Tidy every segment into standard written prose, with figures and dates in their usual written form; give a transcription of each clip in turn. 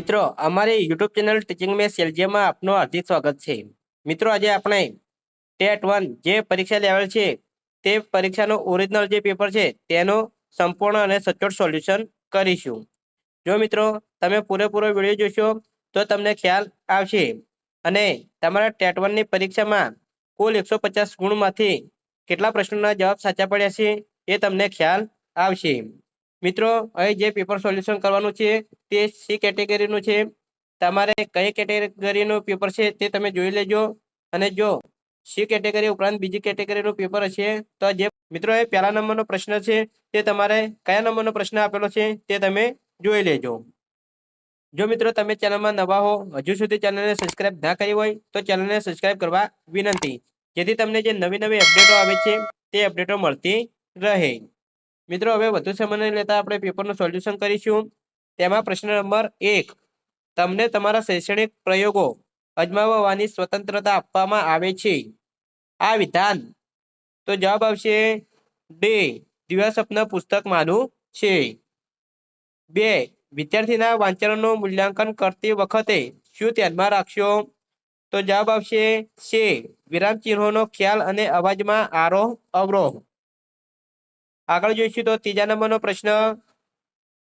મિત્રો અમારી YouTube channel teaching મેં સેલ્જિયમમાં આપનું હાર્દિક સ્વાગત છે। મિત્રો આજે આપણે ટેટ 1 જે પરીક્ષા લેવલ છે તે પરીક્ષાનું ઓરિજિનલ જે પેપર છે તેનું સંપૂર્ણ અને સચોટ સોલ્યુશન કરીશું। જો મિત્રો તમે પૂરેપૂરો વિડીયો જોશો તો તમને ખ્યાલ આવશે અને તમારા ટેટ 1 ની પરીક્ષામાં કુલ 150 ગુણમાંથી કેટલા પ્રશ્નોના જવાબ સાચા પડ્યા છે એ તમને ખ્યાલ આવશે। મિત્રો અહીં જે પેપર સોલ્યુશન કરવાનું છે તે સી કેટેગરીનું છે। તમારે કઈ કેટેગરીનું પેપર છે તે તમે જોઈ લેજો અને જો સી કેટેગરી ઉપરાંત બીજી કેટેગરીનું પેપર હશે તો જે મિત્રો એ પહેલા નંબરનો પ્રશ્ન છે તે તમારે કયા નંબરનો પ્રશ્ન આપેલો છે તે તમે જોઈ લેજો। જો મિત્રો તમે ચેનલમાં નવા હો, હજુ સુધી ચેનલને સબસ્ક્રાઇબ ના કરી હોય તો ચેનલને સબસ્ક્રાઇબ કરવા વિનંતી, જેથી તમને જે નવી નવી અપડેટો આવે છે તે અપડેટો મળતી રહે। મિત્રો હવે વધુ સમય નહીં લેતા આપણે પેપરનું સોલ્યુશન કરીશું। તેમાં પ્રશ્ન નંબર 1, તમને તમારા શૈક્ષણિક પ્રયોગો અજમાવવાની સ્વતંત્રતા આપવામાં આવે છે। આ વિધાન તો જવાબ આવશે ડી, દિવાસ્વપ્ન પુસ્તકમાંનું છે। 2, વિદ્યાર્થીના વાંચનનું મૂલ્યાંકન કરતી વખતે શું ધ્યાનમાં રાખશો? તો જવાબ આવશે સી, વિરામચિહ્નોનો ખ્યાલ અને અવાજમાં આરોહ અવરોહ। આગળ જોઈશું તો ત્રીજા નંબરનો પ્રશ્ન,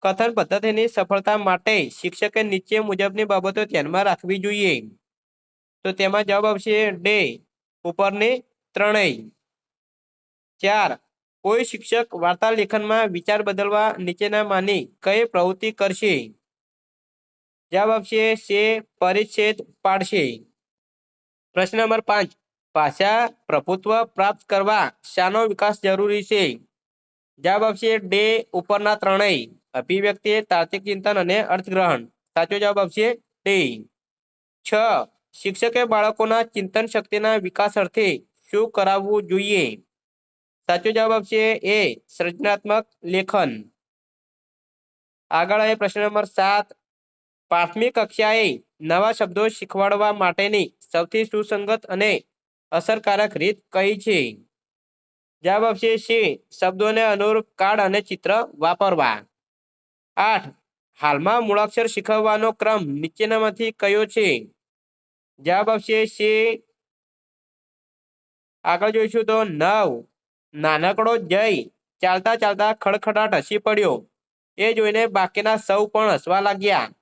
કથન પદ્ધતિની સફળતા માટે શિક્ષકે નીચે મુજબની બાબતો ધ્યાનમાં રાખવી જોઈએ। તો તેમાં જવાબ આવશે ડી, ઉપરની ત્રણેય। 4, કોઈ શિક્ષક વાર્તા લેખનમાં વિચાર બદલવા નીચેનામાંની કઈ પ્રવૃત્તિ કરશે? જવાબ આવશે સી, પરિચ્છેદ પાડશે। પ્રશ્ન નંબર 5, ભાષા પ્રભુત્વ પ્રાપ્ત કરવા શાનો વિકાસ જરૂરી છે? જવાબ આવશે ડી, ઉપરના ત્રણેય, અભિવ્યક્તિ, તાર્કિક ચિંતન અને અર્થગ્રહણ। સાચો જવાબ આવશે ડી। 6, શિક્ષકે બાળકોના ચિંતન શક્તિના વિકાસ અર્થે શું કરાવવું જોઈએ? સાચો જવાબ આવશે એ, સર્જનાત્મક લેખન। આગળ આવે પ્રશ્ન નંબર 7, પ્રાથમિક કક્ષાએ નવા શબ્દો શીખવાડવા માટેની સૌથી સુસંગત અને અસરકારક રીત કઈ છે? જવાબ આવશે સી, શબ્દોને અનુરૂપ કાર્ડ અને ચિત્ર વાપરવા। 8, હાલમાં મૂળાક્ષર શીખવવાનો ક્રમ નીચેનામાંથી કયો છે? જવાબ આવશે સી। આગળ જોઈશું તો 9, નાનકડો જય ચાલતા ચાલતા ખડખડાટ હસી પડ્યો, એ જોઈને બાકીના સૌ પણ હસવા લાગ્યા।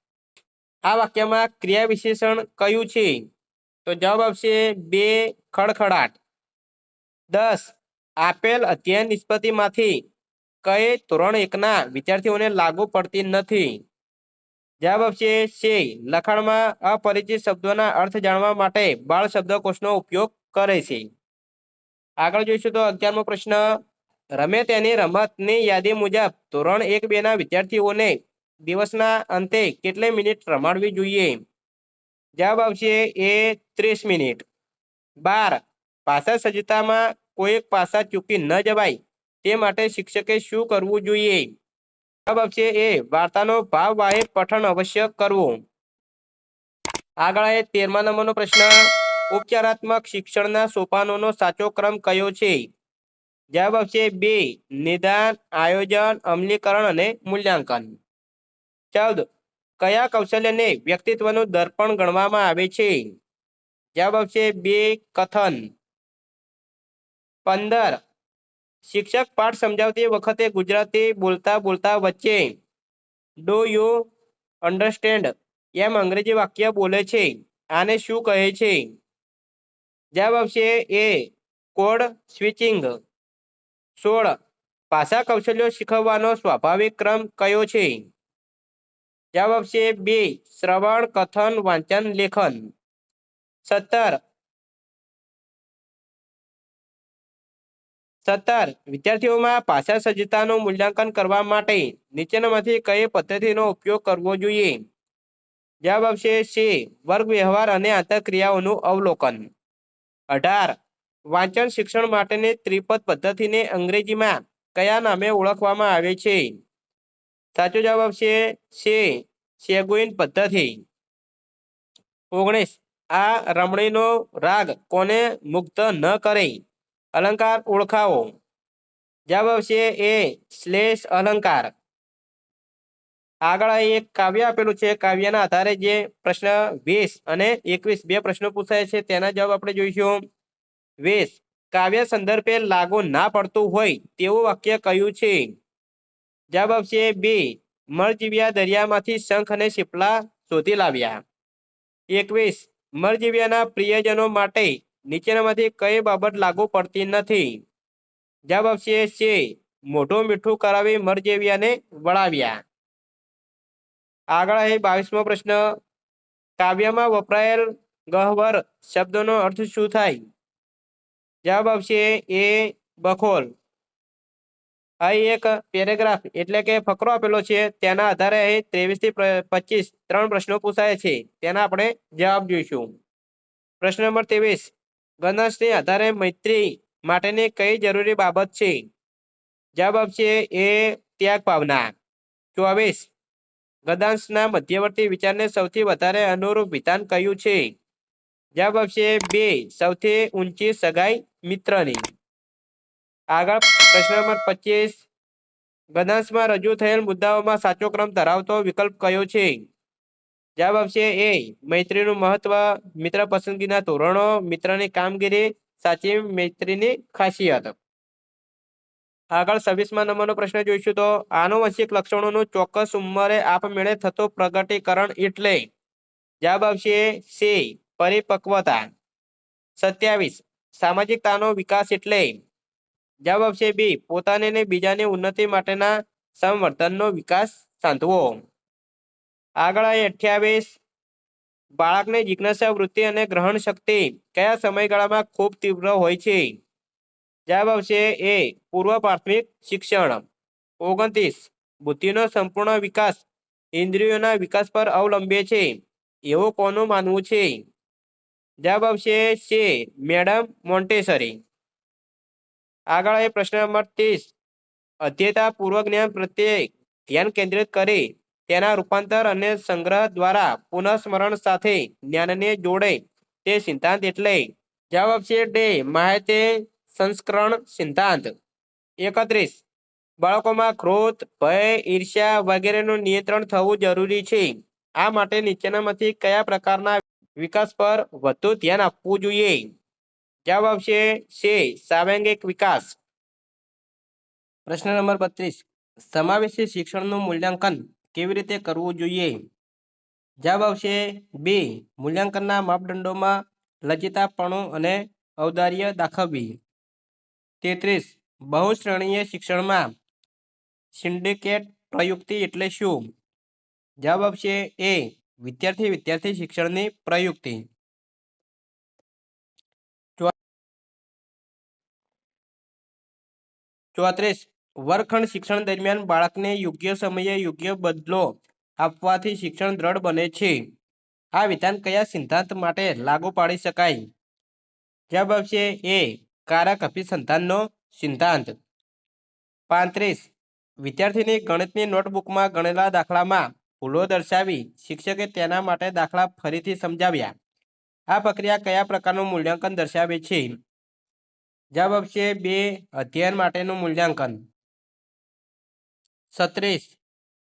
આ વાક્યમાં ક્રિયા વિશેષણ કયું છે? તો જવાબ આવશે બે, ખડખડાટ। 10, આપેલ અધ્યયન નિષ્પત્તિમાંથી કઈ ધોરણ 1ના વિદ્યાર્થીઓને લાગુ પડતી નથી? જવાબ આવશે સી, લખાણમાં અપરિચિત શબ્દોના અર્થ જાણવા માટે બાળ શબ્દકોશનો ઉપયોગ કરે છે। આગળ જોઈશું તો 11મો પ્રશ્ન, રમે તેની રમતની યાદી મુજબ ધોરણ 1-2ના વિદ્યાર્થીઓને દિવસના અંતે કેટલી મિનિટ રમાડવી જોઈએ? જવાબ આવશે એ, 30 મિનિટ। 12, ભાષા સજ્જતામાં કોઈ પાસા ચૂકી ન જવાય તે માટે શિક્ષકે શું કરવું જોઈએ? જવાબ આવશે એ, વાર્તાનો ભાવવાહી પઠન અવશ્ય કરવું। આગળ આવે 13મા નંબરનો પ્રશ્ન, ઉપચારાત્મક શિક્ષણના સોપાનોનો સાચો ક્રમ કયો છે? જવાબ આવશે બી, નિદાન, આયોજન, અમલીકરણ અને મૂલ્યાંકન। 14, કયા કૌશલ્યને વ્યક્તિત્વનું દર્પણ ગણવામાં આવે છે? જવાબ આવશે બી, કથન। 15, શિક્ષક પાઠ સમજાવતી વખતે ગુજરાતી બોલતા બોલતા વચ્ચે ડુ યુ અન્ડરસ્ટેન્ડ એમ અંગ્રેજી વાક્ય બોલે છે, આને શું કહે છે? જવાબ આવશે એ, કોડ સ્વિચિંગ। 16, ભાષા કૌશલ્યો શીખવવાનો સ્વાભાવિક ક્રમ કયો છે? જવાબ આવશે બી, શ્રવણ, કથન, વાંચન, લેખન। 17, વિદ્યાર્થીઓમાં ભાષા સજ્જતાનું મૂલ્યાંકન કરવા માટે નીચેનામાંથી કઈ પદ્ધતિનો ઉપયોગ કરવો જોઈએ? જવાબ આવશે સી, વર્ગ વ્યવહાર અને આંતરક્રિયાઓનું અવલોકન। 18, વાંચન શિક્ષણ માટેની ત્રિપદ પદ્ધતિને અંગ્રેજીમાં કયા નામે ઓળખવામાં આવે છે? સાચો જવાબ આવશે સી, સેગુઇન પદ્ધતિ। 19, આ રમણીનો રાગ કોને મુગ્ધ ન કરે? અલંકાર ઓળખાવો। જવાબ આવશે એ, શ્લેષ અલંકાર। આગળ અહીં એક કાવ્ય આપેલું છે. કાવ્યના આધારે જે પ્રશ્ન 20 અને 21 બે પ્રશ્નો પૂછાય છે તેના જવાબ આપણે જોઈશું. 20 કાવ્ય સંદર્ભે લાગુ ના પડતું હોય તેવું વાક્ય કયું છે? જવાબ આવશે બી. મરજીવ્યા દરિયામાંથી શંખ અને શીપલા શોધી લાવ્યા. 21 મરજીવ્યાના પ્રિયજનો માટે નીચેનામાંથી કઈ બાબત લાગુ પડતી નથી? જવાબ આવશે સી. મોઢું મીઠું કરાવી મરજીવ્યાને વળાવ્યા. આગળ અહીં 22મો પ્રશ્ન. કાવ્યમાં વપરાયેલ ગહ્વર શબ્દનો અર્થ શું થાય? જવાબ આવશે એ. બખોલ. અહીં એક પેરેગ્રાફ એટલે કે ફકરો આપેલો છે તેના આધારે અહીં 23 થી 25 ત્રણ પ્રશ્નો પૂછાય છે તેના આપણે જવાબ જોઈશું. પ્રશ્ન નંબર 23 ગણેશને આધારે મૈત્રી માટેની કઈ જરૂરી બાબત છે? જવાબ આવશે એ. ત્યાગ ભાવના. 24 ગદાંશના મધ્યવર્તી વિચારને સૌથી વધારે અનુરૂપ વિધાન કયું છે? જવાબ આવશે બે. સૌથી ઊંચી સગાઈ મિત્રની. આગળ પ્રશ્ન નંબર 25 ગદાંશમાં રજૂ થયેલ મુદ્દાઓમાં સાચો ક્રમ ધરાવતો વિકલ્પ કયો છે? જવાબ આવશે એ. મૈત્રીનું મહત્વ, મિત્ર પસંદગીના ધોરણો, મિત્રની કામગીરી, સાચી મૈત્રીની ખાસિયત. આગળ 26મા નંબરનો પ્રશ્ન જોઈશું તો આનુવંશિક લક્ષણોનું ચોક્કસ ઉંમરે આપમેળે થતું પ્રગટીકરણ એટલે? જવાબ આવશે સી. પરિપક્વતા. 27 સામાજિકતાનો વિકાસ એટલે? જવાબ આવશે બી. પોતાની અને બીજાની ઉન્નતિ માટેના સંવર્ધનનો વિકાસ સાધવો. આગળ 28 બાળકની જિજ્ઞાસા વૃત્તિ અને ગ્રહણ શક્તિ કયા સમયગાળામાં ખૂબ તીવ્ર હોય છે? જવાબ આવશે એ. પૂર્વ પ્રાથમિક શિક્ષણ. 29 બુદ્ધિનો સંપૂર્ણ વિકાસ ઇન્દ્રિયોના વિકાસ પર અવલંબે છે એવું કોનું માનવું છે? જવાબ આવશે સી. Madam Montessori. આગળ એ પ્રશ્ન નંબર 30 અધ્યયતા પૂર્વ જ્ઞાન પ્રત્યે ધ્યાન કેન્દ્રિત કરી તેના રૂપાંતર અને સંગ્રહ દ્વારા પુનઃસ્મરણ સાથે જ્ઞાનને જોડે તે સિદ્ધાંત એટલે? જવાબ આવશે ડી. માહિતી સંસ્કરણ સિદ્ધાંત. 31 બાળકોમાં ક્રોધ, ભય, ઈર્ષ્યા વગેરેનું નિયંત્રણ થવું જરૂરી છે. આ માટે નીચેનામાંથી કયા પ્રકારના વિકાસ પર વધુ ધ્યાન આપવું જોઈએ? જવાબ આવશે સી. સાંવેગિક વિકાસ. પ્રશ્ન નંબર 32 સમાવેશી શિક્ષણનું મૂલ્યાંકન કેવી રીતે કરવું જોઈએ? જવાબ આવશે બી. મૂલ્યાંકનના માપદંડોમાં લચીતાપણું અને ઔદાર્ય દાખવવી. 33 બહુશ્રેણીય શિક્ષણમાં સિન્ડિકેટ પ્રયુક્તિ એટલે શું? જવાબ આવશે એ. વિદ્યાર્થી શિક્ષણની પ્રયુક્તિ. 34 વર્ગખંડ શિક્ષણ દરમિયાન બાળકને યોગ્ય સમયે યોગ્ય બદલો આપવાથી શિક્ષણ દ્રઢ બને છે. આ વિધાન કયા સિદ્ધાંત માટે લાગુ પાડી શકાય? જવાબ આવશે એ. કારક અભિસંધાનનો સિદ્ધાંત. 35 વિદ્યાર્થીની ગણિતની નોટબુકમાં ગણેલા દાખલામાં ભૂલો દર્શાવી શિક્ષકે તેના માટે દાખલા ફરીથી સમજાવ્યા. આ પ્રક્રિયા કયા પ્રકારનું મૂલ્યાંકન દર્શાવે છે? જવાબ આવશે બે. અધ્યયન માટેનું મૂલ્યાંકન. 36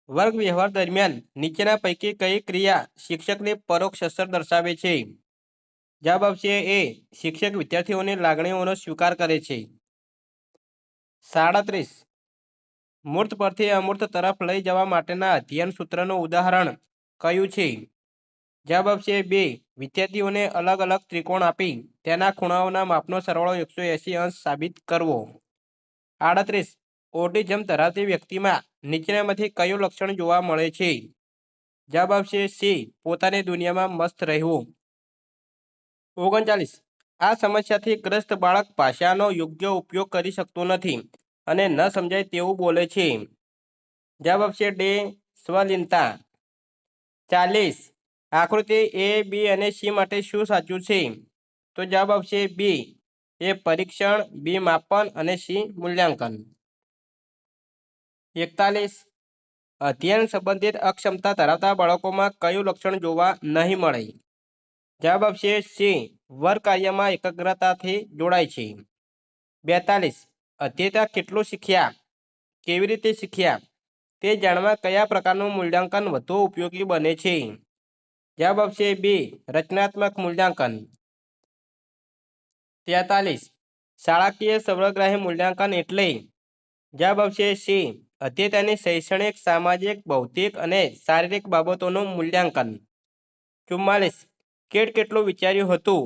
વર્ગ વ્યવહાર દરમિયાન નીચેના પૈકી કઈ ક્રિયા શિક્ષકની પરોક્ષ અસર દર્શાવે છે? જવાબ આવશે એ. શિક્ષક વિદ્યાર્થીઓની લાગણીઓનો સ્વીકાર કરે છે. 37 મૂર્ત પરથી અમૂર્ત તરફ લઈ જવા માટેના અધ્યયન સૂત્રનું ઉદાહરણ કયું છે? જવાબ આવશે બે. વિદ્યાર્થીઓને અલગ અલગ ત્રિકોણ આપી તેના ખૂણાઓના માપનો સરવાળો 180 અંશ સાબિત કરવો. 38 ઓટિઝમ ધરાવતી વ્યક્તિમાં નીચેનામાંથી કયું લક્ષણ જોવા મળે છે? જવાબ આવશે સી. પોતાની દુનિયામાં મસ્ત રહેવું. 39 આ સમસ્યાથી ગ્રસ્ત બાળક ભાષાનો યોગ્ય ઉપયોગ કરી શકતું નથી અને ન સમજાય તેવું બોલે છે. જવાબ આવશે ડી. સ્વલીનતા. 40 આકૃતિ એ, બી અને સી માટે શું સાચું છે? તો જવાબ આવશે બી. એ પરીક્ષણ, બી માપન અને સી મૂલ્યાંકન. 41 અધ્યયન સંબંધિત અક્ષમતા ધરાવતા બાળકોમાં કયું લક્ષણ જોવા નહીં મળે? જવાબ આવશે સી. વર્ગ કાર્યમાં એકાગ્રતાથી જોડાય છે. 42 અધ્યયતા કેટલું શીખ્યા, કેવી રીતે શીખ્યા તે જાણવા કયા પ્રકારનું મૂલ્યાંકન વધુ ઉપયોગી બને છે? જવાબ આવશે બી, રચનાત્મક મૂલ્યાંકન. 43. શાળાકીય સર્વગ્રાહી મૂલ્યાંકન એટલે? જવાબ આવશે સી, અધ્યયનની શૈક્ષણિક, સામાજિક, બૌદ્ધિક અને શારીરિક બાબતોનું મૂલ્યાંકન. 44. કેટલું વિચાર્યું હતું,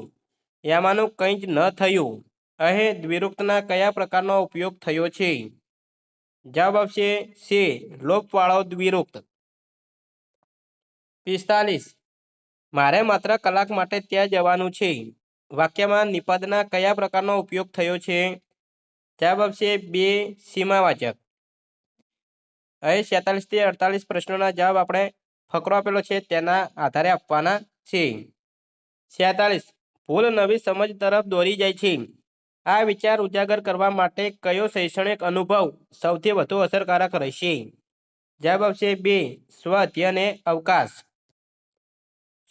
એમાંનું કંઈ જ ન થયું. અહીં દ્વિરુક્તના કયા પ્રકારનો ઉપયોગ થયો છે? જવાબ આવશે સી, લોપવાળો દ્વિરુક્ત. 45. મારે માત્ર કલાક માટે ત્યાં જવાનું છે. વાક્યમાં નિપદના કયા પ્રકારનો ઉપયોગ થયો છે? જવાબ આવશે બે, સીમાવાચક. અહીં 46 થી 48 પ્રશ્નોના જવાબ આપણે ફકરો આપેલો છે તેના આધારે આપવાના છે. 46. ભૂલ નવી સમજ તરફ દોરી જાય છે. આ વિચાર ઉજાગર કરવા માટે કયો શૈક્ષણિક અનુભવ સૌથી વધુ અસરકારક રહેશે? જવાબ આવશે બે, સ્વ અધ્યયન અવકાશ.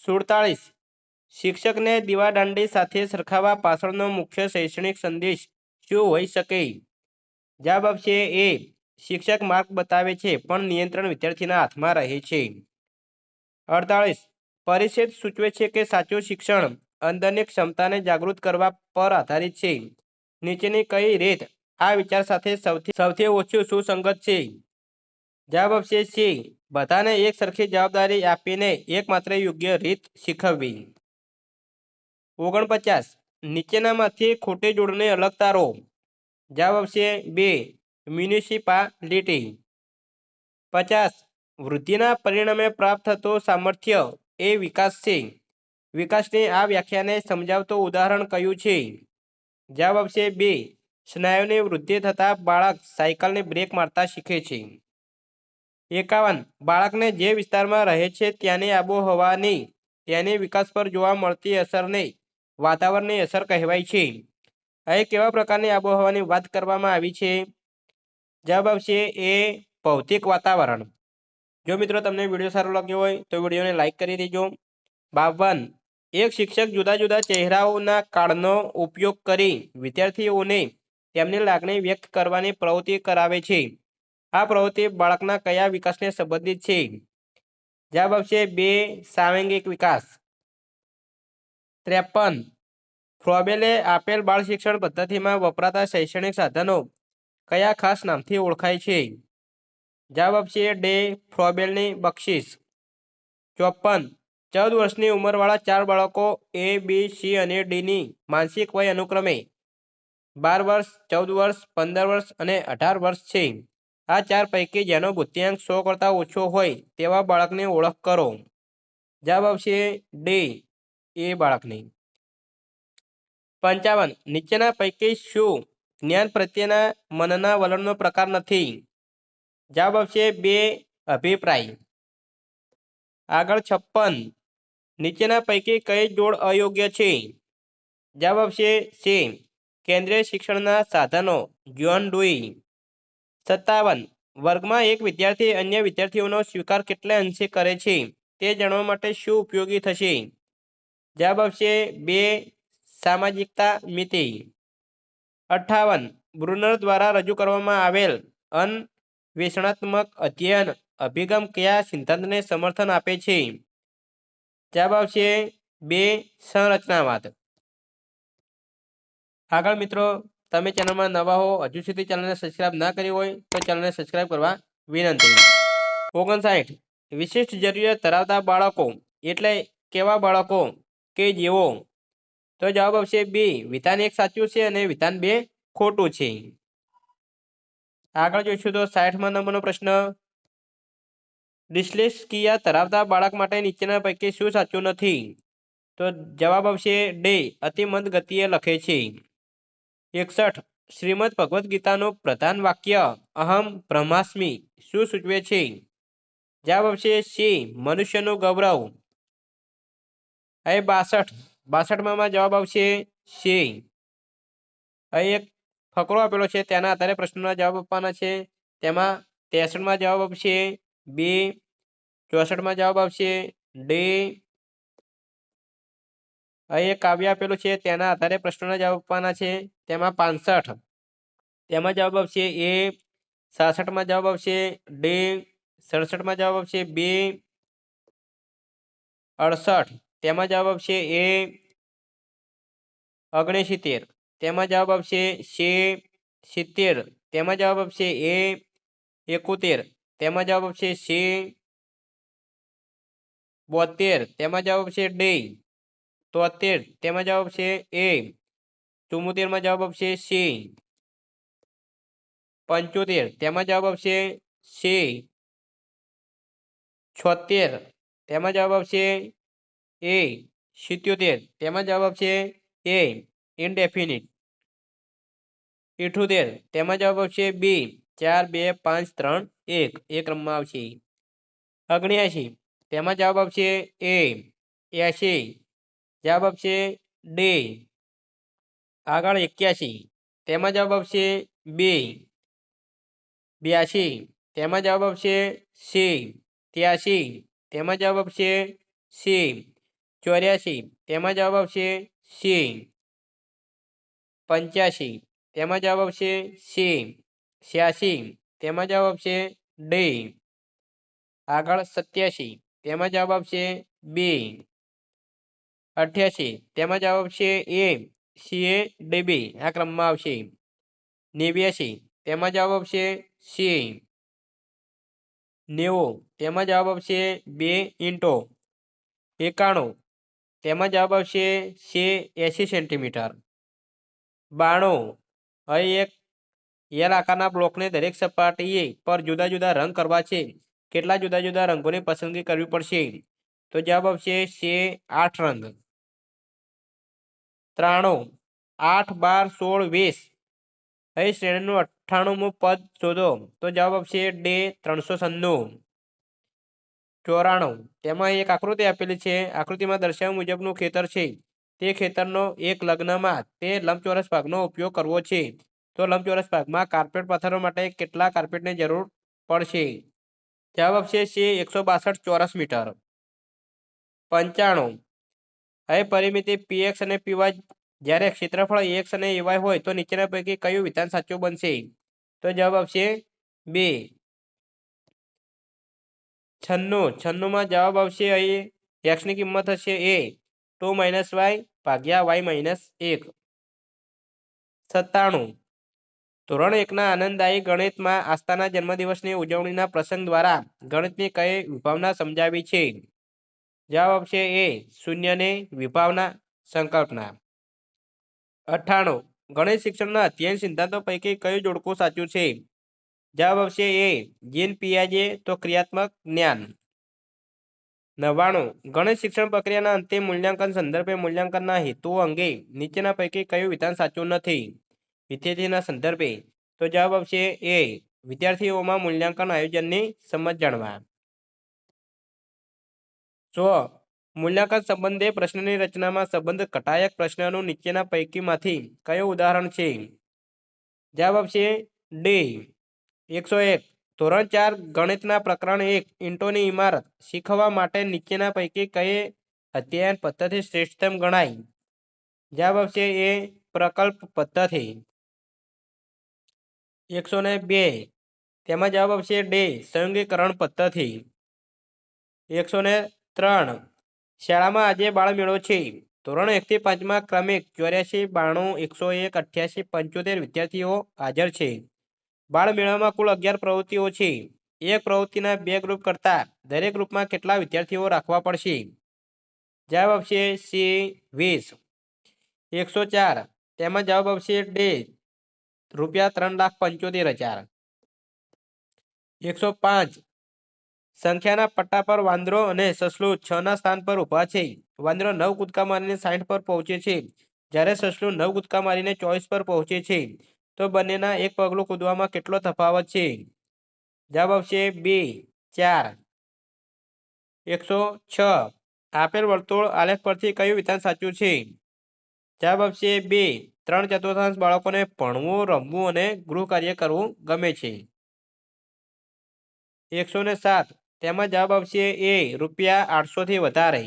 47. શિક્ષકને દીવાદાંડી સાથે સરખાવવા પાછળનો મુખ્ય શૈક્ષણિક સંદેશ શું હોઈ શકે? જવાબ આવશે એ, શિક્ષક માર્ગ બતાવે છે પણ નિયંત્રણ વિદ્યાર્થીના હાથમાં રહે છે. 48. પરિચ્છેદ સૂચવે છે કે સાચું શિક્ષણ અંદરની ક્ષમતાને જાગૃત કરવા પર આધારિત છે. નીચેની કઈ રીત આ વિચાર સાથે સૌથી ઓછું સુસંગત છે? જવાબ આવશે સી, બધાને એક સરખી જવાબદારી આપીને એકમાત્ર યોગ્ય રીત શીખવવી. 49. નીચેનામાંથી ખોટી જોડને અલગ તારો. જવાબ આવશે બે, મ્યુનિસિપાલિટી. 50. વૃદ્ધિના પરિણામે પ્રાપ્ત થતું સામર્થ્ય એ વિકાસ છે. વિકાસની આ વ્યાખ્યાને સમજાવતું ઉદાહરણ કયું છે? જવાબ આવશે બે, સ્નાયુની વૃદ્ધિ થતાં બાળક સાયકલની બ્રેક મારતા શીખે છે. 51. બાળકને જે વિસ્તારમાં રહે છે ત્યાંની આબોહવાની તેની વિકાસ પર જોવા મળતી અસરને વાતાવરણની અસર કહેવાય છે. અહીં કેવા પ્રકારની આબોહવાની વાત કરવામાં આવી છે? જવાબ આવશે એ, ભૌતિક વાતાવરણ. જો મિત્રો તમને વિડીયો સારો લાગ્યો હોય તો વિડીયોને લાઈક કરી દેજો. 52. એક શિક્ષક જુદા જુદા ચહેરાઓના કાર્ડનો ઉપયોગ કરી વિદ્યાર્થીઓને તેમની લાગણી વ્યક્ત કરવાની પ્રવૃત્તિ કરાવે છે. આ પ્રવૃત્તિ બાળકના કયા વિકાસને સંબંધિત છે? જવાબ આવશે બે, સાંવેગિક વિકાસ. 53. ફ્રોબેલે આપેલ બાળ શિક્ષણ પદ્ધતિમાં વપરાતા શૈક્ષણિક સાધનો કયા ખાસ નામથી ઓળખાય છે? જવાબ આપશે ડે, ફ્રોબેલની બક્ષિસ. 54. 14 વર્ષની ઉંમરવાળા 4 બાળકો એ, બી, સી અને ડીની માનસિક વય અનુક્રમે 12 વર્ષ, 14 વર્ષ, 15 વર્ષ અને 18 વર્ષ છે. આ 4 પૈકી જેનો બુદ્ધિઆંક 100 કરતાં ઓછો હોય તેવા બાળકની ઓળખ કરો. જવાબ આવશે ડી, એ બાળકની. 55. નીચેના પૈકી શું જ્ઞાન પ્રત્યેના મનના વલણનો પ્રકાર નથી? જવાબ આવશે બે, અભિપ્રાય. આગળ 56. નીચેના પૈકી કઈ જોડ અયોગ્ય છે? જવાબ આવશે સી, કેન્દ્રીય શિક્ષણના સાધનો, જ્હોન ડુઈ. 57. વર્ગમાં એક વિદ્યાર્થી અન્ય વિદ્યાર્થીઓનો સ્વીકાર કેટલા અંશે કરે છે તે જાણવા માટે શું ઉપયોગી થશે? જવાબ આવશે બે, સામાજિકતા મિતિ. 58. બ્રુનર દ્વારા રજૂ કરવામાં આવેલ અન્વેષણાત્મક અધ્યયન અભિગમ કયા સિદ્ધાંતને સમર્થન આપે છે? જવાબ આવશે બે, સંરચનાવાદ. આગળ મિત્રો, તમે ચેનલમાં નવા હો, હજુ સુધી ચેનલને સબસ્ક્રાઇબ ના કરી હોય તો ચેનલને સબસ્ક્રાઇબ કરવા વિનંતી. 59. વિશિષ્ટ જરૂરિયાત ધરાવતા બાળકો એટલે કેવા બાળકો કે જેઓ? તો જવાબ આવશે બી, વિધાન 1 સાચું છે અને વિધાન 2 ખોટું છે. આગળ જોઈશું તો 60મા નંબરનો પ્રશ્ન. ડિસ્લેક્સિયા ધરાવતા બાળક માટે નીચેના પૈકી શું સાચું નથી? તો જવાબ આવશે ડી, અતિમંદ ગતિએ લખે છે. 61. શ્રીમદ ભગવદ્ ગીતાનું પ્રધાન વાક્ય અહમ બ્રહ્માસ્મિ શું સૂચવે છે? જવાબ આવશે સી, મનુષ્યનું ગૌરવ. અહીં 62માં જવાબ આવશે સી. અહીં એક ફકરો આપેલો છે તેના આધારે પ્રશ્નોના જવાબ આપવાના છે. તેમાં 63માં જવાબ આવશે બી, 64માં જવાબ આવશે ડી. અહીં એક કાવ્ય આપેલું છે તેના આધારે પ્રશ્નોના જવાબ આપવાના છે. તેમાં 65, તેમાં જવાબ આવશે એ, 67 માં જવાબ આવશે D. 67 માં જવાબ આવશે B. 68 તેમાં જવાબ આવશે A. 69 તેમાં જવાબ આવશે C. 70 તેમાં જવાબ આવશે A. 71 તેમાં જવાબ આવશે C. 72 તેમાં જવાબ આવશે D. 73 તેમાં જવાબ આવશે A. 74 માં જવાબ આવશે C. 75 તેમાં જવાબ આવશે C. 76 તેમાં જવાબ આવશે A. 77 તેમાં જવાબ આવશે A. ઇનડેફિનિટ. 78 તેમાં જવાબ આવશે B. 4 2 5 3 1 એ ક્રમમાં આવશે. 79 તેમાં જવાબ આવશે A. 80 જવાબ આવશે D. આગળ 81 તેમાં જવાબ આવશે B. 82 તેમાં જવાબ આવશે C. 83 તેમાં જવાબ આવશે C. 84 તેમાં જવાબ આવશે C. 85 તેમાં જવાબ આવશે C. 86 તેમાં જવાબ આવશે D. આગળ 87 તેમાં જવાબ આવશે B. 88 તેમાં જવાબ આવશે A. C A D B આ ક્રમમાં આવશે. 89 તેમાં જવાબ આવશે C. 90 તેમાં જવાબ આવશે 2 ઇંટો. 91 તેમાં જવાબ આવશે C. 80 સેન્ટીમીટર. 92 અહીં એક એલ આકારના બ્લોકને દરેક સપાટીએ પર જુદા જુદા રંગ કરવા છે. કેટલા જુદા જુદા રંગોની પસંદગી કરવી પડશે? તો જવાબ આવશે C. 8 રંગ. 93 8 12 16 20 અહીં શ્રેણીનું 98મું પદ શોધો. તો જવાબ આવશે D. 396. 94 તેમાં એક આકૃતિ આપેલી છે. આકૃતિમાં દર્શાવ્યા મુજબનું ખેતર છે. તે ખેતરનો એક લગ્નમાં તે લંબચોરસ ભાગનો ઉપયોગ કરવો છે. તો લંબચોરસ ભાગમાં કાર્પેટ પાથરવા માટે કેટલા કાર્પેટની જરૂર પડશે? જવાબ આવશે C. 162 ચોરસ મીટર. 95 હવે પરિમિતિ px અને py જ્યારે ક્ષેત્રફળ ax અને ay હોય તો નીચેના પૈકી કયું વિધાન સાચું બનશે? તો જવાબ આવશે B. 96 માં જવાબ આવશે અહીં x ની કિંમત હશે A. 2 - y ભાગ્યા y - 1. 97 ધોરણ 1ના આનંદદાયી ગણિતમાં આસ્થાના જન્મદિવસની ઉજવણીના પ્રસંગ દ્વારા ગણિતની કઈ વિભાવના સમજાવી છે? જવાબ આવશે A. શૂન્યની વિભાવના સંકલ્પના. 98 ગણિત શિક્ષણના અધ્યયન સિદ્ધાંતો પૈકી કયું જોડકું સાચું છે? જવાબ આવશે A. જીન પિયાજે તો ક્રિયાત્મક જ્ઞાન. 99 ગણિત શિક્ષણ પ્રક્રિયાના અંતે મૂલ્યાંકન સંદર્ભે મૂલ્યાંકનના હેતુઓ અંગે નીચેના પૈકી કયું વિધાન સાચું નથી? વિદ્યાર્થીના સંદર્ભે. તો જવાબ આવશે A. વિદ્યાર્થીઓમાં મૂલ્યાંકન આયોજનની સમજ જાણવા. 100 મૂલ્યાંકન સંબંધે પ્રશ્નની રચનામાં સંબંધ ઘટાયક પ્રશ્નનું નીચેના પૈકીમાંથી કયું ઉદાહરણ છે? જવાબ આવશે D. 101 ધોરણ 4 ગણિતના પ્રકરણ 1 ઇંટોની ઇમારત શીખવવા માટે નીચેના પૈકી કઈ અધ્યયન પદ્ધતિ શ્રેષ્ઠતમ ગણાય? જવાબ આવશે A. પ્રકલ્પ પદ્ધતિ. 102 તેમાં જવાબ આવશે D. સંયોગીકરણ પદ્ધતિ. 103 શાળામાં આજે બાળ મેળો છે. ધોરણ 1 થી 5માં ક્રમિક 84 92 101 88 75 વિદ્યાર્થીઓ હાજર છે. બાળ મેળામાં કુલ 11 પ્રવૃત્તિઓ છે. એક પ્રવૃત્તિના 2 ગ્રુપ કરતા દરેક ગ્રુપમાં કેટલા વિદ્યાર્થીઓ રાખવા પડશે? જવાબ આવશે C. 20. 104 તેમાં જવાબ આવશે D. ₹3,75,000. 105 સંખ્યાના પટ્ટા પર વાંદરો અને સસલું 6 ના સ્થાન પર ઊભા છે. વાંદરો 9 કૂદકા મારીને 60 પર પહોંચે છે, જ્યારે સસલું 9 કૂદકા મારીને 24 પર પહોંચે છે. તો બંનેના એક પગલું કૂદવામાં કેટલો તફાવત છે? જવાબ આવશે B. 4. 106 આપેલ વર્તુળ આલેખ પરથી કયું વિધાન સાચું છે? જવાબ આવશે B. 3/4 બાળકોને ભણવું, રમવું અને ગૃહ કાર્ય કરવું ગમે છે. 107 તેમાં જવાબ આવશે A. ₹800 થી વધારે.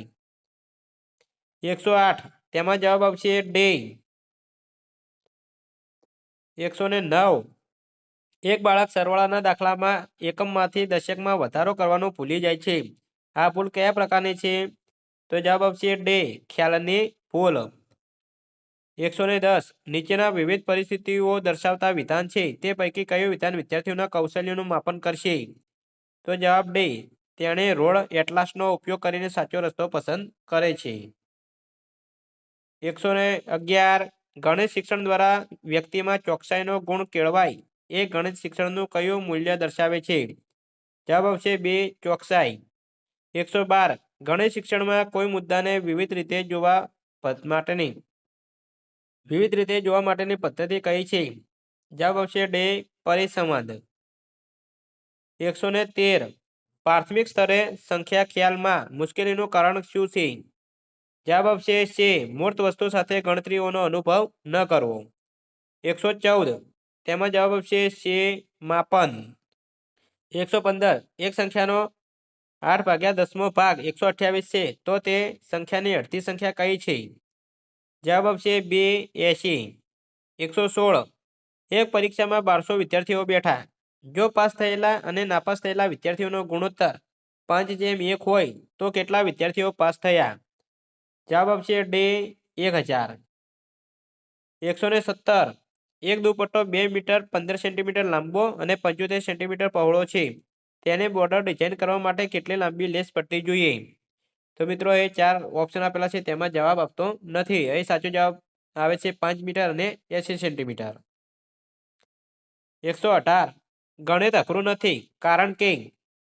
108 તેમાં જવાબ આવશે D. 109 એક બાળક સરવાળાના દાખલામાં એકમમાંથી દશકમાં વધારો કરવાનું ભૂલી જાય છે. આ ભૂલ કયા પ્રકારની છે? તો જવાબ આવશે ડે, ખ્યાલની ભૂલ. 110 નીચેના વિવિધ પરિસ્થિતિઓ દર્શાવતા વિધાન છે, તે પૈકી કયું વિધાન વિદ્યાર્થીઓના કૌશલ્યનું માપન કરશે? તો જવાબ ડે, તેણે રોડ એટલાસનો ઉપયોગ કરીને સાચો રસ્તો પસંદ કરે છે. 111 ગણિત શિક્ષણ દ્વારા વ્યક્તિમાં ચોકસાઈનો ગુણ કેળવાય એ ગણિત શિક્ષણનું કયું મૂલ્ય દર્શાવે છે? જવાબ આવશે બે, ચોકસાઈ. 112 ગણિત શિક્ષણમાં કોઈ મુદ્દાને વિવિધ રીતે જોવા માટેની પદ્ધતિ કઈ છે? જવાબ આવશે ડે, પરિસંવાદ. 113 પ્રાથમિક સ્તરે સંખ્યા ખ્યાલમાં મુશ્કેલીનું કારણ શું છે? જવાબ આવશે છે, મૂર્ત વસ્તુ સાથે ગણતરીઓનો અનુભવ ન કરવો. 114 તેમાં જવાબ આવશે છે, માપન. 115 એક સંખ્યાનો 8/10મો ભાગ 128 છે, તો તે સંખ્યાની અડધી સંખ્યા કઈ છે? જવાબ આવશે બે, 80. 116 એક પરીક્ષામાં 1200 વિદ્યાર્થીઓ બેઠા. જો પાસ થયેલા અને નાપાસ થયેલા વિદ્યાર્થીઓનો ગુણોત્તર 5:1 હોય તો કેટલા વિદ્યાર્થીઓ પાસ થયા? જવાબ આવશે ડે, 1000. 117 એક દુપટ્ટો 2 મીટર 15 સેન્ટીમીટર લાંબો અને 75 સેન્ટીમીટર પહોળો છે. તેને બોર્ડર ડિઝાઇન કરવા માટે કેટલી લાંબી લેસ પટ્ટી જોઈએ? તો મિત્રો એ 4 ઓપ્શન આપેલા છે, તેમાં જવાબ આપતો નથી. અહીં સાચો જવાબ આવે છે 5 મીટર અને 80 સેન્ટીમીટર. 118 ગણિત અઘરું નથી કારણ કે?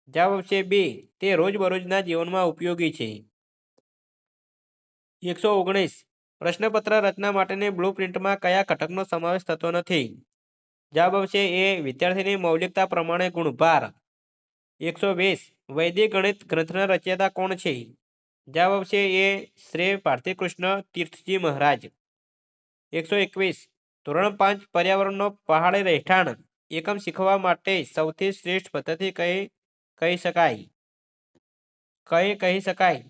જવાબ આવશે બી, તે રોજબરોજના જીવનમાં ઉપયોગી છે. 119 પ્રશ્નપત્ર રચના માટેની બ્લુપ્રિન્ટમાં કયા ઘટકનો સમાવેશ થતો નથી? જવાબ આવશે એ, વિદ્યાર્થીની મૌલિકતા પ્રમાણે ગુણભાર. 120 વૈદિક ગણિત ગ્રંથના રચયિતા કોણ છે? જવાબ આવશે એ, શ્રી ભારતીકૃષ્ણ તીર્થજી મહારાજ. 121 ધોરણ 5 પર્યાવરણનો પહાડી રહેઠાણ એકમ શીખવા માટે સૌથી શ્રેષ્ઠ પદ્ધતિ કઈ કહી શકાય?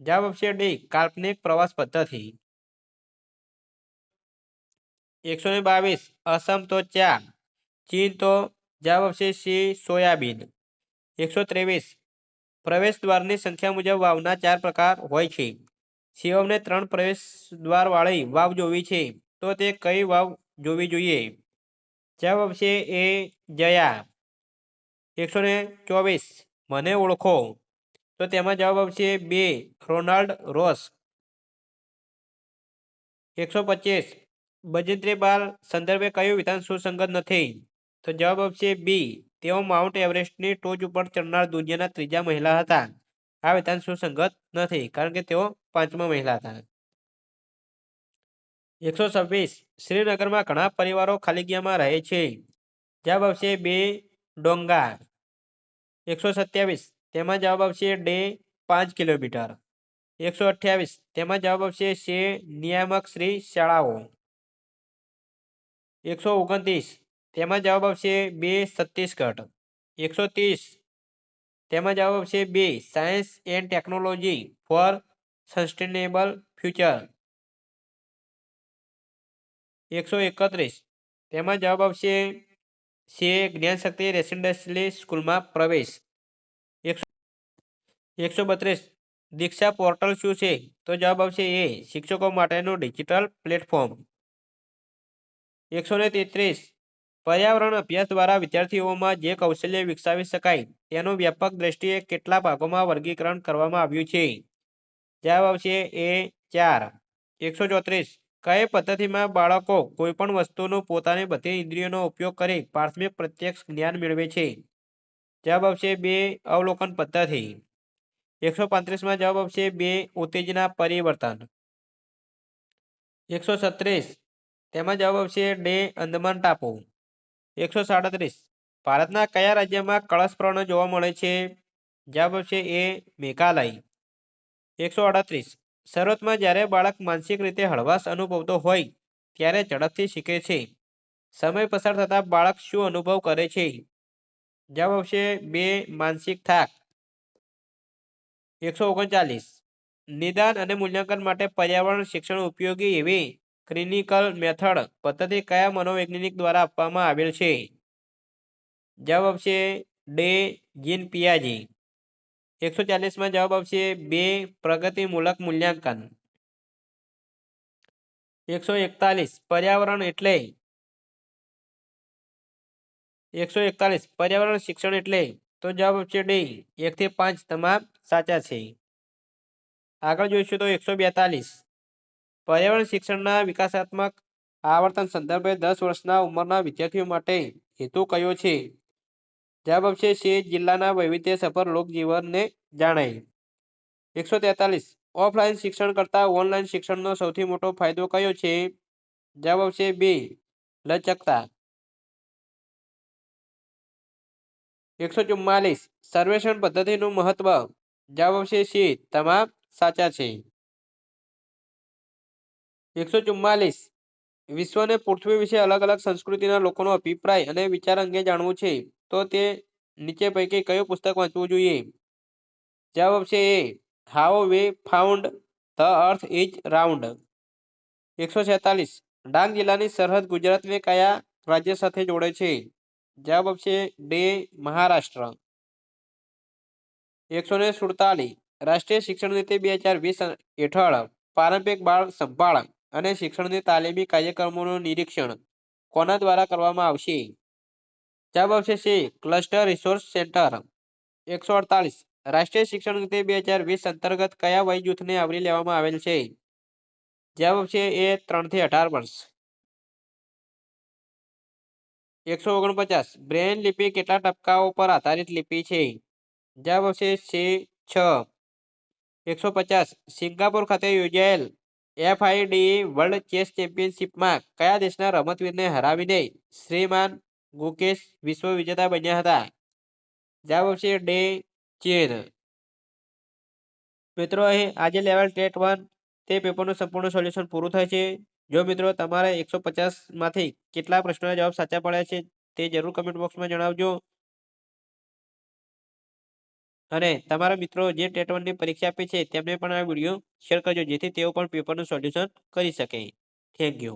જવાબ આવશે ડી, કાલ્પનિક પ્રવાસ પદ્ધતિ. 122 અસમ તો ચા, ચીન તો? જવાબ આવશે સી, સોયાબીન. 123 પ્રવેશ દ્વારની સંખ્યા મુજબ વાવના 4 પ્રકાર હોય છે. શિવમને 3 પ્રવેશ દ્વાર વાળી વાવ જોવી છે, તો તે કઈ વાવ જોવી જોઈએ? જવાબ આવશે એ, જયા. 124 મને ઓળખો, તો તેમાં જવાબ આવશે બે, રોનાલ્ડ રોસ. 125 બજેન્દ્રી પાલ સંદર્ભે કયું વિધાન સુસંગત નથી? તો જવાબ આવશે બી, તેઓ માઉન્ટ એવરેસ્ટની ટોચ ઉપર ચડનાર દુનિયાના 3જા મહિલા હતા. આ વિધાન સુસંગત નથી કારણ કે તેઓ 5મા મહિલા હતા. 126 શ્રીનગરમાં ઘણા પરિવારો ખાલી જગ્યામાં રહે છે. જવાબ આવશે બે, ડોંગા. 127 તેમાં જવાબ આવશે ડે, 5 કિલોમીટર. 128 તેમાં જવાબ આવશે છે, નિયામક શ્રી શાળાઓ. 129 તેમાં જવાબ આવશે બે, છત્તીસગઢ. 130 તેમાં જવાબ આવશે બે, science and technology four sustainable future. 131 તેમાં જવાબ આવશે છે, જ્ઞાનશક્તિ રેસિડેન્શિયલ સ્કૂલમાં પ્રવેશ. 132 દીક્ષા પોર્ટલ શું છે? તો જવાબ આવશે એ, શિક્ષકો માટેનું ડિજિટલ પ્લેટફોર્મ. 133 પર્યાવરણ અભ્યાસ દ્વારા વિદ્યાર્થીઓમાં જે કૌશલ્ય વિકસાવી શકાય તેનું વ્યાપક દ્રષ્ટિએ કેટલા ભાગોમાં વર્ગીકરણ કરવામાં આવ્યું છે? જવાબ આવશે એ, 4. 134 કઈ પદ્ધતિમાં બાળકો કોઈપણ વસ્તુનું પોતાની બધી ઇન્દ્રિયોનો ઉપયોગ કરી પ્રાથમિક પ્રત્યક્ષ જ્ઞાન મેળવે છે? જવાબ આવશે બે, અવલોકન પદ્ધતિ. 135માં જવાબ આવશે બે, ઉત્તેજના પરિવર્તન. 136 તેમાં જવાબ આવશે ડે, અંદમાન ટાપુ. 137 ભારતના કયા રાજ્યમાં કળશ પ્રાણ જોવા મળે છે? જવાબ આવશે એ, મેઘાલય. 138 શરૂઆતમાં જ્યારે બાળક માનસિક રીતે હળવાશ અનુભવતો હોય ત્યારે ઝડપથી શીખે છે. સમય પસાર થતા બાળક શું અનુભવ કરે છે? જવાબ આવશે બે, માનસિક થાક. 139 નિદાન અને મૂલ્યાંકન માટે પર્યાવરણ શિક્ષણ ઉપયોગી એવી ક્લિનિકલ મેથડ પદ્ધતિ કયા મનોવૈજ્ઞાનિક દ્વારા આપવામાં આવેલ છે? જવાબ આવશે ડે જીન પિયાજી. 140 જવાબ આવશે 2 પ્રગતિમૂલક મૂલ્યાંકન. 141 પર્યાવરણ એટલે 141 પર્યાવરણ શિક્ષણ એટલે તો જવાબ આવશે ડી 1 થી 5 તમામ સાચા છે. આગળ જોઈશું તો 142 પર્યાવરણ શિક્ષણના વિકાસાત્મક આવર્તન સંદર્ભે 10 વર્ષના ઉંમરના વિદ્યાર્થીઓ માટે હેતુ કયો છે? જવાબ આવશે છે જિલ્લાના વૈવિધ્યસભર લોકજીવનને જાણે. 143 ઓફલાઈન શિક્ષણ કરતા ઓનલાઈન શિક્ષણનો સૌથી મોટો ફાયદો કયો છે? જવાબ આવશે બી લચકતા. 144 સર્વેક્ષણ પદ્ધતિનું મહત્વ. જવાબ આવશે સી તમામ સાચા છે. 144 વિશ્વને પૃથ્વી વિશે અલગ અલગ સંસ્કૃતિના લોકોનો અભિપ્રાય અને વિચાર અંગે જાણવું છે તો તે નીચે પૈકી કયું પુસ્તક વાંચવું જોઈએ? જવાબ આવશે એ how we found the earth is round. 147 Dang જિલ્લાની સરહદ ગુજરાતને કયા રાજ્ય સાથે જોડે છે? જવાબ આવશે ડે મહારાષ્ટ્ર. 147 રાષ્ટ્રીય શિક્ષણ નીતિ 2020 હેઠળ પારંપરિક બાળ સંભાળ અને શિક્ષણની તાલીમી કાર્યક્રમોનું નિરીક્ષણ કોના દ્વારા કરવામાં આવશે? જવાબ આવશે સી ક્લસ્ટર રિસોર્સ સેન્ટર. 148 રાષ્ટ્રીય શિક્ષણ નીતિ 2020 અંતર્ગત કયા વય જૂથને આવરી લેવામાં આવેલ છે? જવાબ આવશે એ 3 થી 18 વર્ષ. 149 બ્રેઇલ લિપિ કેટલા ટપકાઓ પર આધારિત લિપિ છે? જવાબ આવશે સી 6. 150 સિંગાપોર ખાતે યોજાયેલ FIDE વર્લ્ડ ચેસ ચેમ્પિયનશિપમાં કયા દેશના રમતવીરને હરાવીને શ્રીમાન ગુકેશ વિશ્વ વિજેતા બન્યા હતા? જવાબ આવશે ડે ચીન. મિત્રો અહીં આજે લેવલ ટેટ 1 તે પેપરનું સંપૂર્ણ સોલ્યુશન પૂરું થાય છે. જો મિત્રો તમારે 150 માંથી કેટલા પ્રશ્નોના જવાબ સાચા પડ્યા છે તે જરૂર કમેન્ટ બોક્સમાં જણાવજો. અને તમારા મિત્રો જે ટેટ 1 ની પરીક્ષા આપી છે તેમને પણ આ વિડીયો શેર કરજો જેથી તેઓ પણ પેપરનું સોલ્યુશન કરી શકે. Thank you.